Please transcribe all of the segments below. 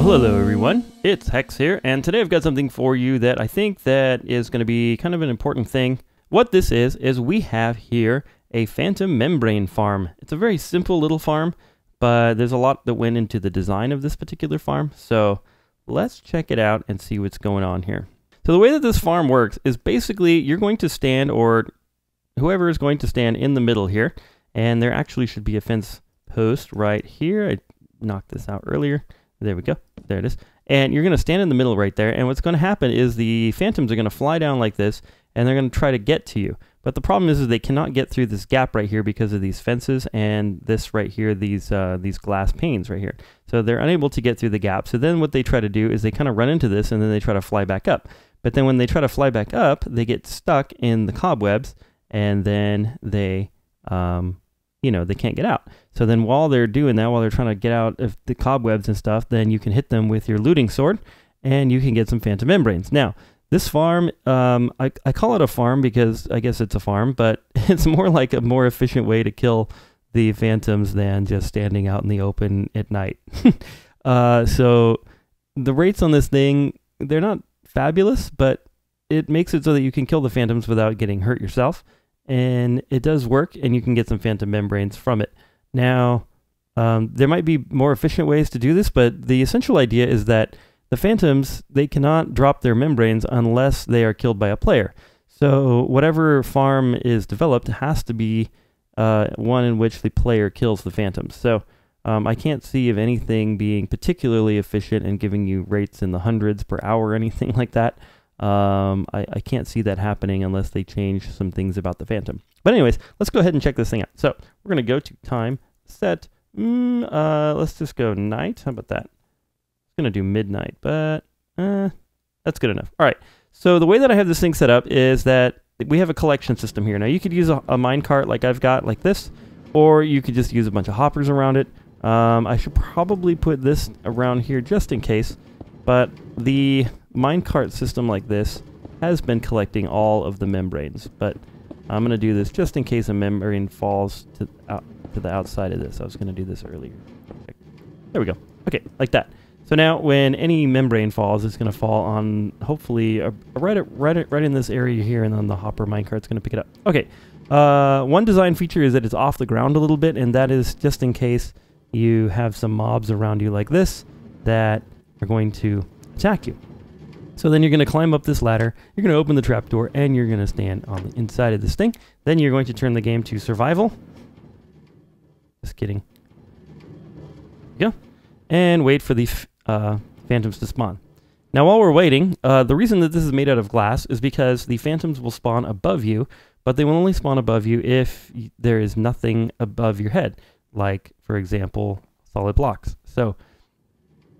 Hello everyone, it's Hex here, and today I've got something for you that I think that is going to be kind of an important thing. What this is we have here a phantom membrane farm. It's a very simple little farm, but there's a lot that went into the design of this particular farm, so let's check it out and see what's going on here. So the way that this farm works is basically you're going to stand, or whoever is going to stand in the middle here, and there actually should be a fence post right here. I knocked this out earlier. There we go. There it is. And you're going to stand in the middle right there. And what's going to happen is the phantoms are going to fly down like this, and they're going to try to get to you. But the problem is they cannot get through this gap right here because of these fences and this right here, these glass panes right here. So they're unable to get through the gap. So then what they try to do is they kind of run into this, and then they try to fly back up. But then when they try to fly back up, they get stuck in the cobwebs, and then they they can't get out. So then while they're doing that, while they're trying to get out of the cobwebs and stuff, then you can hit them with your looting sword and you can get some phantom membranes. Now, this farm, I call it a farm because I guess it's a farm, but it's more like a more efficient way to kill the phantoms than just standing out in the open at night. So the rates on this thing, they're not fabulous, but it makes it so that you can kill the phantoms without getting hurt yourself. And it does work, and you can get some phantom membranes from it. Now, there might be more efficient ways to do this, but the essential idea is that the phantoms, they cannot drop their membranes unless they are killed by a player. So whatever farm is developed has to be one in which the player kills the phantoms. So I can't see of anything being particularly efficient and giving you rates in the hundreds per hour or anything like that. I can't see that happening unless they change some things about the phantom. But anyways, let's go ahead and check this thing out. So we're going to go to time set. Let's just go night. How about that? I'm going to do midnight, but that's good enough. All right. So the way that I have this thing set up is that we have a collection system here. Now you could use a minecart like I've got like this, or you could just use a bunch of hoppers around it. I should probably put this around here just in case, but the minecart system like this has been collecting all of the membranes, but I'm going to do this just in case a membrane falls to the outside of this. I was going to do this earlier. Okay. There we go. Okay, like that. So now when any membrane falls, it's going to fall on hopefully right in this area here, and then the hopper minecart's going to pick it up. Okay. One design feature is that it's off the ground a little bit, and that is just in case you have some mobs around you like this that are going to attack you. So then you're going to climb up this ladder, you're going to open the trapdoor, and you're going to stand on the inside of this thing. Then you're going to turn the game to survival. Just kidding. There you go. And wait for the phantoms to spawn. Now while we're waiting, the reason that this is made out of glass is because the phantoms will spawn above you, but they will only spawn above you if there is nothing above your head, like, for example, solid blocks. So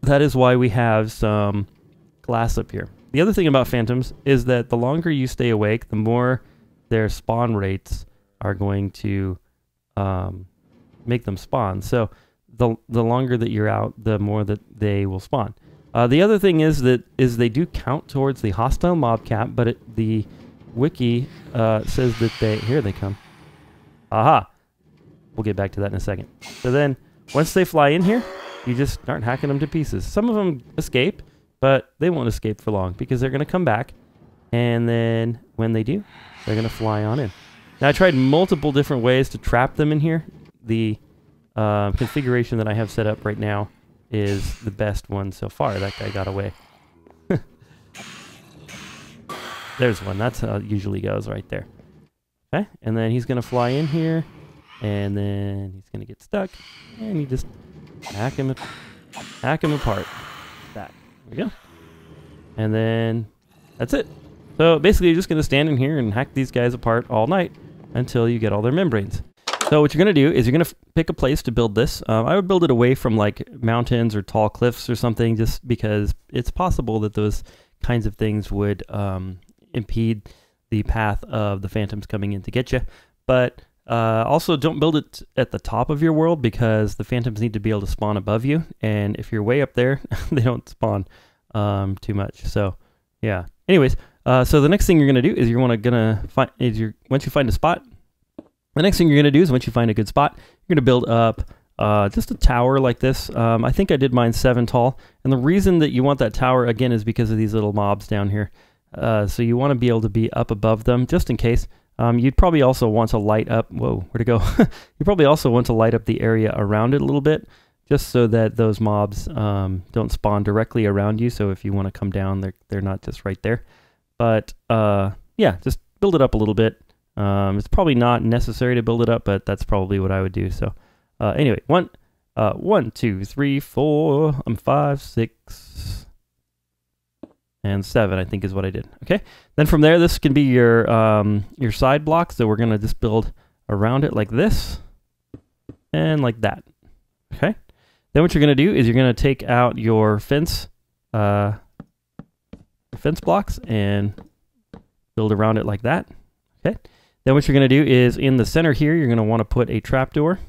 that is why we have some glass up here. The other thing about phantoms is that the longer you stay awake, the more their spawn rates are going to make them spawn. So the longer that you're out, the more that they will spawn. The other thing is they do count towards the hostile mob cap, but the wiki says that here they come. Aha! We'll get back to that in a second. So then once they fly in here, you just start hacking them to pieces. Some of them escape, but they won't escape for long because they're going to come back, and then when they do, they're going to fly on in. Now I tried multiple different ways to trap them in here. The configuration that I have set up right now is the best one so far. That guy got away. There's one. That's how it usually goes right there. Okay, and then he's going to fly in here, and then he's going to get stuck, and you just hack him apart. That. There we go. And then that's it. So basically you're just going to stand in here and hack these guys apart all night until you get all their membranes. So what you're going to do is you're going to pick a place to build this. I would build it away from like mountains or tall cliffs or something, just because it's possible that those kinds of things would impede the path of the phantoms coming in to get you. But also don't build it at the top of your world, because the phantoms need to be able to spawn above you, and if you're way up there, they don't spawn too much. So yeah. Anyways, so the next thing you're gonna do is once you find a spot, the next thing you're gonna do is once you find a good spot, you're gonna build up just a tower like this. I think I did mine 7 tall. And the reason that you want that tower, again, is because of these little mobs down here. So you want to be able to be up above them, just in case. You'd probably also want to light up, whoa, where'd it go? You probably also want to light up the area around it a little bit, just so that those mobs don't spawn directly around you. So if you want to come down, they're not just right there. But yeah, just build it up a little bit. It's probably not necessary to build it up, but that's probably what I would do. So anyway, 1, 2, 3, 4, 5, 6, and 7, I think is what I did. Okay. Then from there, this can be your side blocks that we're gonna just build around it like this and like that. Okay. Then what you're gonna do is you're gonna take out your fence blocks and build around it like that. Okay. Then what you're gonna do is in the center here, you're gonna want to put a trapdoor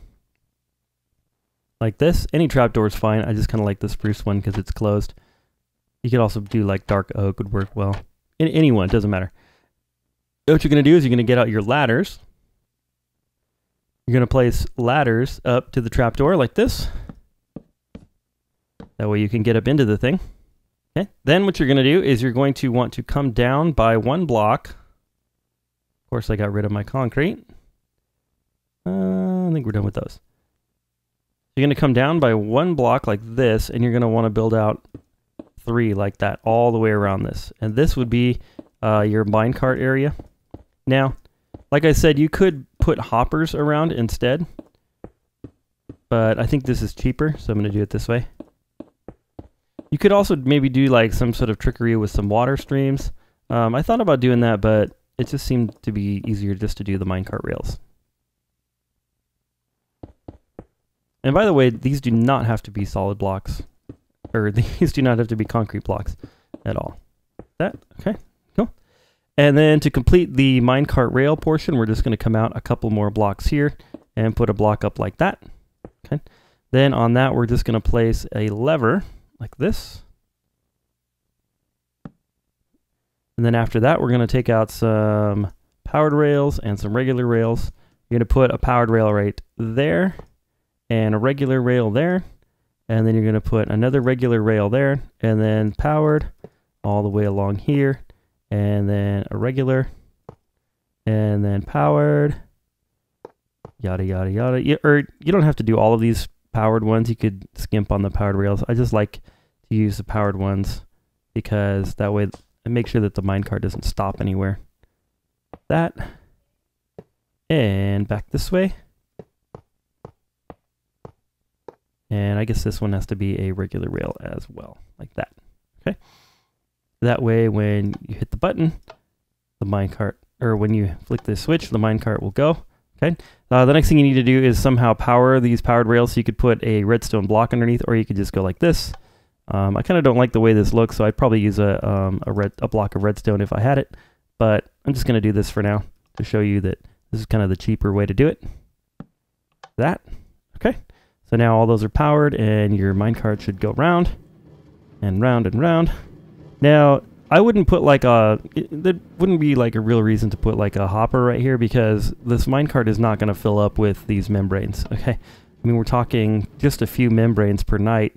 like this. Any trapdoor is fine. I just kind of like the spruce one because it's closed. You could also do like dark oak would work well. Any one, doesn't matter. What you're going to do is you're going to get out your ladders. You're going to place ladders up to the trapdoor like this. That way you can get up into the thing. Okay. Then what you're going to do is you're going to want to come down by 1 block. Of course, I got rid of my concrete. I think we're done with those. You're going to come down by 1 block like this, and you're going to want to build out 3 like that all the way around this. And this would be your minecart area. Now, like I said, you could put hoppers around instead, but I think this is cheaper, so I'm going to do it this way. You could also maybe do like some sort of trickery with some water streams. I thought about doing that, but it just seemed to be easier just to do the minecart rails. And by the way, these do not have to be solid blocks. Or these do not have to be concrete blocks at all. That, okay, cool. And then to complete the minecart rail portion, we're just going to come out a couple more blocks here and put a block up like that. Okay. Then on that, we're just going to place a lever like this. And then after that, we're going to take out some powered rails and some regular rails. You're going to put a powered rail right there and a regular rail there. And then you're going to put another regular rail there, and then powered all the way along here, and then a regular, and then powered, yada, yada, yada. You don't have to do all of these powered ones. You could skimp on the powered rails. I just like to use the powered ones because that way it makes sure that the minecart doesn't stop anywhere. That, and back this way. And I guess this one has to be a regular rail as well, like that. Okay. That way, when you hit the button, the minecart, or when you flick the switch, the minecart will go. Okay. The next thing you need to do is somehow power these powered rails. So you could put a redstone block underneath, or you could just go like this. I kind of don't like the way this looks, so I'd probably use a block of redstone if I had it. But I'm just going to do this for now to show you that this is kind of the cheaper way to do it. That. Okay. So now all those are powered, and your minecart should go round and round and round. Now, I wouldn't put like there wouldn't be like a real reason to put like a hopper right here because this minecart is not going to fill up with these membranes, okay? I mean, we're talking just a few membranes per night,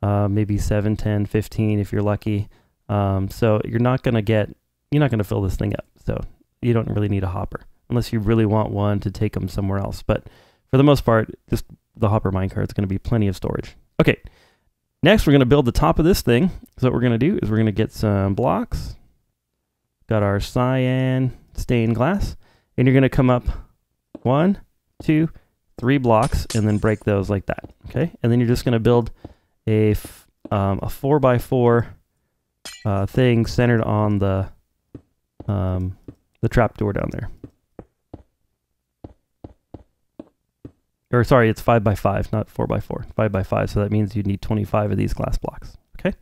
maybe 7, 10, 15 if you're lucky. So you're not going to fill this thing up. So you don't really need a hopper unless you really want one to take them somewhere else. But for the most part, just the hopper minecart is going to be plenty of storage. Okay, next we're going to build the top of this thing. So what we're going to do is we're going to get some blocks. Got our cyan stained glass. And you're going to come up 1, 2, 3 blocks and then break those like that. Okay, and then you're just going to build a 4x4 thing centered on the trapdoor down there. Or sorry, it's 5x5, not 4x4. 5x5, so that means you need 25 of these glass blocks. Okay.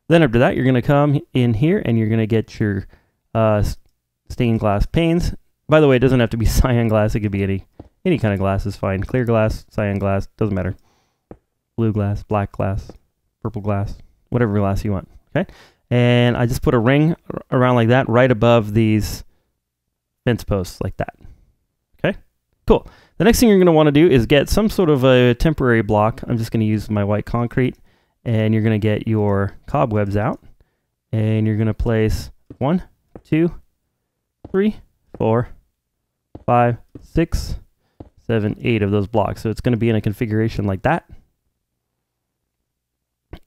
Then after that, you're going to come in here and you're going to get your stained glass panes. By the way, it doesn't have to be cyan glass. It could be any kind of glass is fine. Clear glass, cyan glass, doesn't matter. Blue glass, black glass, purple glass, whatever glass you want. Okay. And I just put a ring around like that right above these fence posts like that. Okay. Cool. The next thing you're going to want to do is get some sort of a temporary block. I'm just going to use my white concrete, and you're going to get your cobwebs out, and you're going to place 1, 2, 3, 4, 5, 6, 7, 8 of those blocks. So it's going to be in a configuration like that.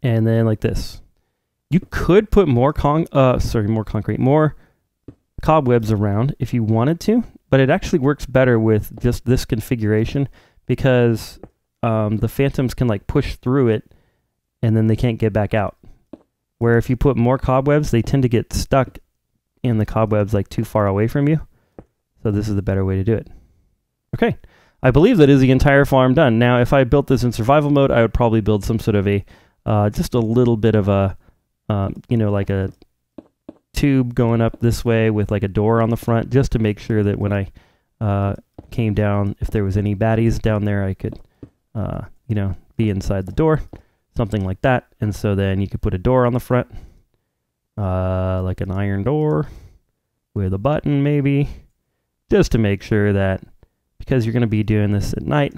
And then like this. You could put more more cobwebs around if you wanted to, but it actually works better with just this configuration because the phantoms can like push through it and then they can't get back out. Where if you put more cobwebs, they tend to get stuck in the cobwebs like too far away from you. So this is the better way to do it. Okay, I believe that is the entire farm done. Now, if I built this in survival mode, I would probably build some sort of a, just a little bit of a, you know, like a tube going up this way with like a door on the front, just to make sure that when I came down, if there was any baddies down there, I could, you know, be inside the door, something like that. And so then you could put a door on the front, like an iron door with a button maybe, just to make sure that, because you're going to be doing this at night,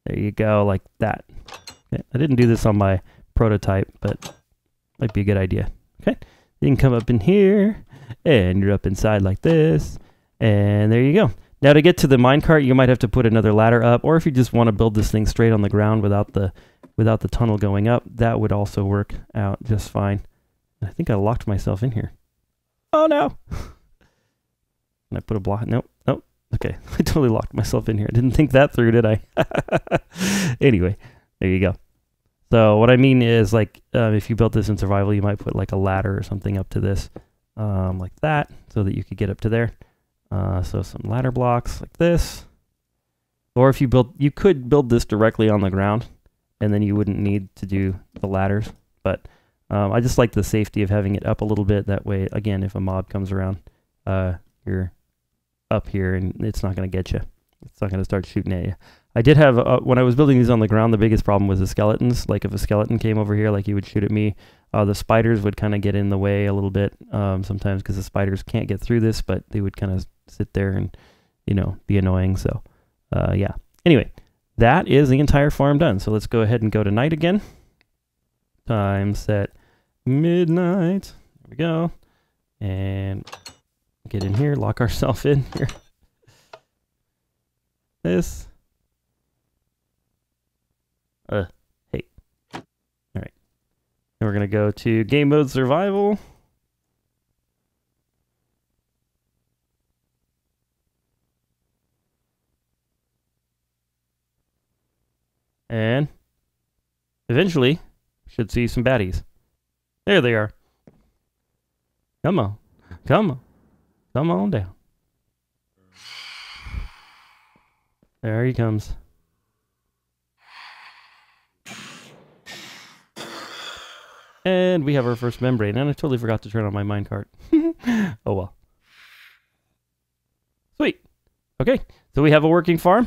there you go, like that. Okay. I didn't do this on my prototype, but might be a good idea. Okay, you can come up in here, and you're up inside like this, and there you go. Now to get to the minecart, you might have to put another ladder up, or if you just want to build this thing straight on the ground without the tunnel going up, that would also work out just fine. I think I locked myself in here. Oh no! And I put a block. Nope. Nope. Okay, I totally locked myself in here. I didn't think that through, did I? Anyway, there you go. So what I mean is, like, if you built this in survival, you might put like a ladder or something up to this, like that, so that you could get up to there. So some ladder blocks like this. Or if you could build this directly on the ground, and then you wouldn't need to do the ladders. But I just like the safety of having it up a little bit. That way, again, if a mob comes around, you're up here and it's not going to get you. It's not going to start shooting at you. I did have, when I was building these on the ground, the biggest problem was the skeletons. Like if a skeleton came over here, like he would shoot at me, the spiders would kind of get in the way a little bit sometimes, because the spiders can't get through this, but they would kind of sit there and, you know, be annoying. So yeah. Anyway, that is the entire farm done. So let's go ahead and go to night again. Time set midnight. There we go. And get in here, lock ourselves in here. This. Hey. All right. And we're going to go to game mode survival. And eventually should see some baddies. There they are. Come on. Come on. Come on down. There he comes. And we have our first membrane. And I totally forgot to turn on my minecart. Oh well. Sweet. Okay, so we have a working farm.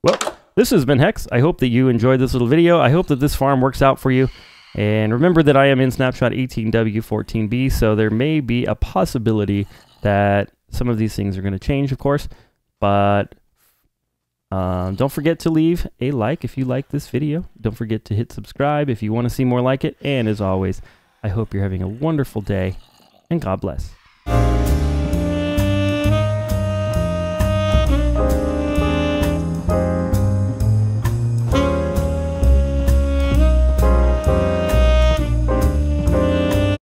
Well, this has been Hex. I hope that you enjoyed this little video. I hope that this farm works out for you. And remember that I am in snapshot 18W14B, so there may be a possibility that some of these things are going to change, of course. But don't forget to leave a like if you like this video. Don't forget to hit subscribe if you want to see more like it. And as always, I hope you're having a wonderful day, and God bless.